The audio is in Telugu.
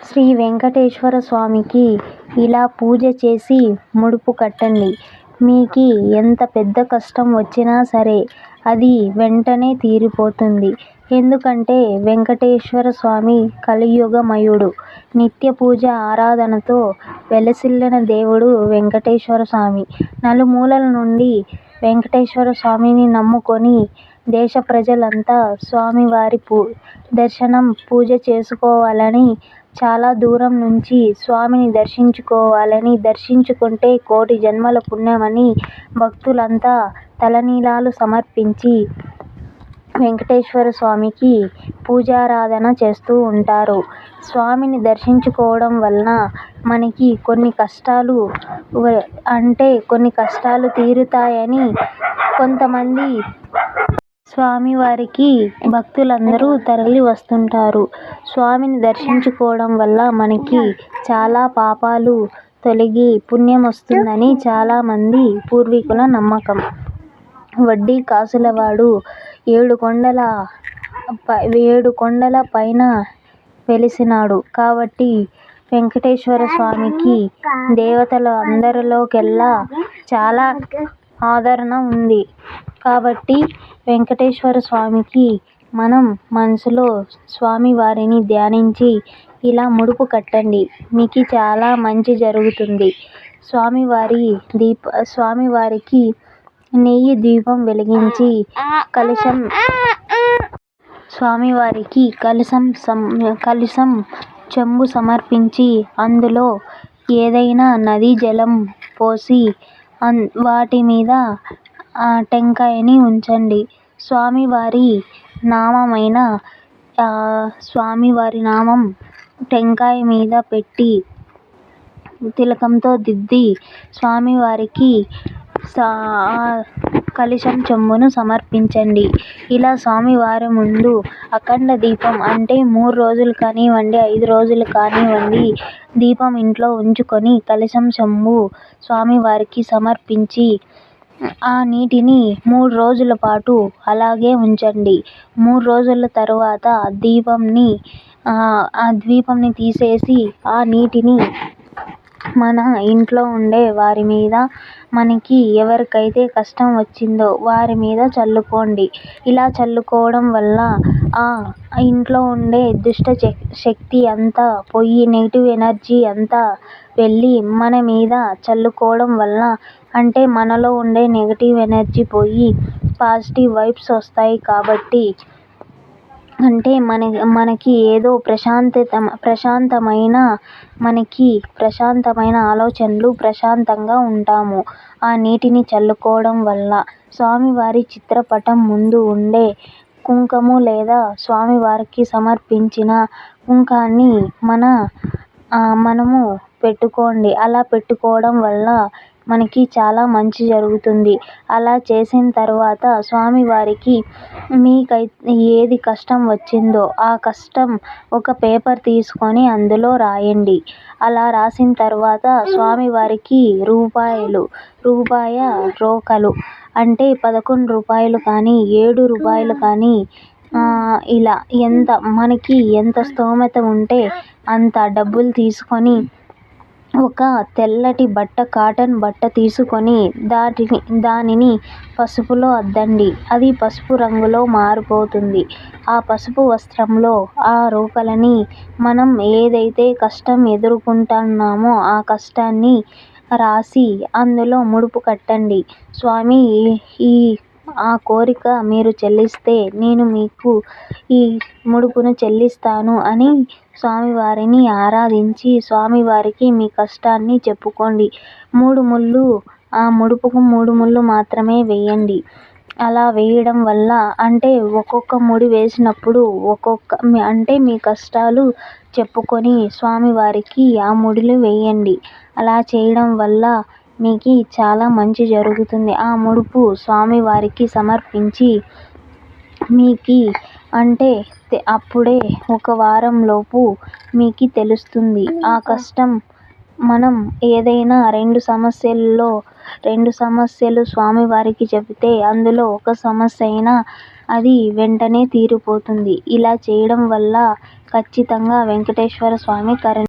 శ్రీ వెంకటేశ్వర స్వామికి ఇలా పూజ చేసి ముడుపు కట్టండి. మీకి ఎంత పెద్ద కష్టం వచ్చినా సరే అది వెంటనే తీరిపోతుంది. ఎందుకంటే వెంకటేశ్వర స్వామి కలియుగమయుడు. నిత్య పూజ ఆరాధనతో వెలసిల్లిన దేవుడు వెంకటేశ్వర స్వామి. నలుమూలల నుండి వెంకటేశ్వర స్వామిని నమ్ముకొని దేశ ప్రజలంతా స్వామివారి దర్శనం పూజ చేసుకోవాలని, చాలా దూరం నుంచి స్వామిని దర్శించుకోవాలని, దర్శించుకుంటే కోటి జన్మల పుణ్యమని భక్తులంతా తలనీలాలు సమర్పించి వెంకటేశ్వర స్వామికి పూజారాధన చేస్తూ ఉంటారు. స్వామిని దర్శించుకోవడం వలన మనకి కొన్ని కష్టాలు తీరుతాయని కొంతమంది స్వామివారికి భక్తులందరూ తరలి వస్తుంటారు. స్వామిని దర్శించుకోవడం వల్ల మనకి చాలా పాపాలు తొలగి పుణ్యం వస్తుందని చాలామంది పూర్వీకుల నమ్మకం. వడ్డీ కాసులవాడు ఏడు కొండల పైన వెలిసినాడు కాబట్టి వెంకటేశ్వర స్వామికి దేవతల అందరిలోకెల్లా చాలా ఆదరణ ఉంది. కాబట్టి వెంకటేశ్వర స్వామికి మనం మనసులో స్వామివారిని ధ్యానించి ఇలా ముడుపు కట్టండి. మీకు చాలా మంచి జరుగుతుంది. స్వామివారికి నెయ్యి దీపం వెలిగించి కలశం చెంబు సమర్పించి అందులో ఏదైనా నదీ జలం పోసి వాటి మీద టెంకాయని ఉంచండి. స్వామివారి నామం టెంకాయ మీద పెట్టి తిలకంతో దిద్ది స్వామివారికి కలశం చెంబును సమర్పించండి. ఇలా స్వామివారి ముందు అఖండ దీపం అంటే 3 రోజులు కానివ్వండి, 5 రోజులు కానివ్వండి, దీపం ఇంట్లో ఉంచుకొని కలశం చెంబు స్వామివారికి సమర్పించి ఆ నీటిని 3 రోజుల పాటు అలాగే ఉంచండి. 3 రోజుల తరువాత దీపంని తీసేసి ఆ నీటిని మన ఇంట్లో ఉండే వారి మీద, మనకి ఎవరికైతే కష్టం వచ్చిందో వారి మీద చల్లుకోండి. ఇలా చల్లుకోవడం వల్ల ఆ ఇంట్లో ఉండే దుష్ట శక్తి అంతా పోయి, నెగిటివ్ ఎనర్జీ అంతా వెళ్ళి మన మీద చల్లుకోవడం వల్ల అంటే మనలో ఉండే నెగిటివ్ ఎనర్జీ పోయి పాజిటివ్ వైబ్స్ వస్తాయి. కాబట్టి అంటే మనకి ఏదో ప్రశాంతమైన ఆలోచనలు, ప్రశాంతంగా ఉంటాము ఆ నీటిని చల్లుకోవడం వల్ల. స్వామివారి చిత్రపటం ముందు ఉండే కుంకుమ లేదా స్వామివారికి సమర్పించిన కుంకాన్ని మనము పెట్టుకోండి. అలా పెట్టుకోవడం వల్ల మనకి చాలా మంచి జరుగుతుంది. అలా చేసిన తర్వాత స్వామివారికి ఏది కష్టం వచ్చిందో ఆ కష్టం ఒక పేపర్ తీసుకొని అందులో రాయండి. అలా రాసిన తర్వాత స్వామివారికి రూపాయ రోకలు అంటే 11 రూపాయలు కానీ, 7 రూపాయలు కానీ ఇలా మనకి ఎంత స్తోమత ఉంటే అంత డబ్బులు తీసుకొని ఒక తెల్లటి బట్ట, కాటన్ బట్ట తీసుకొని దానిని పసుపులో అద్దండి. అది పసుపు రంగులో మారిపోతుంది. ఆ పసుపు వస్త్రంలో ఆ రోకలిని మనం ఏదైతే కష్టం ఎదుర్కొంటున్నామో ఆ కష్టాన్ని రాసి అందులో ముడుపు కట్టండి. స్వామి, ఆ కోరిక మీరు చెల్లిస్తే నేను మీకు ఈ ముడుపును చెల్లిస్తాను అని స్వామివారిని ఆరాధించి స్వామివారికి మీ కష్టాన్ని చెప్పుకోండి. 3 ముళ్ళు, ఆ ముడుపుకు 3 ముళ్ళు మాత్రమే వేయండి. అలా వేయడం వల్ల అంటే ఒక్కొక్క ముడి వేసినప్పుడు అంటే మీ కష్టాలు చెప్పుకొని స్వామివారికి ఆ ముడులు వేయండి. అలా చేయడం వల్ల మీకు చాలా మంచి జరుగుతుంది. ఆ ముడుపు స్వామివారికి సమర్పించి మీకు అంటే అప్పుడే ఒక వారంలోపు మీకు తెలుస్తుంది ఆ కష్టం. మనం ఏదైనా 2 సమస్యలు స్వామివారికి చెబితే అందులో ఒక సమస్య అయినా అది వెంటనే తీరిపోతుంది. ఇలా చేయడం వల్ల ఖచ్చితంగా వెంకటేశ్వర స్వామి కరుణ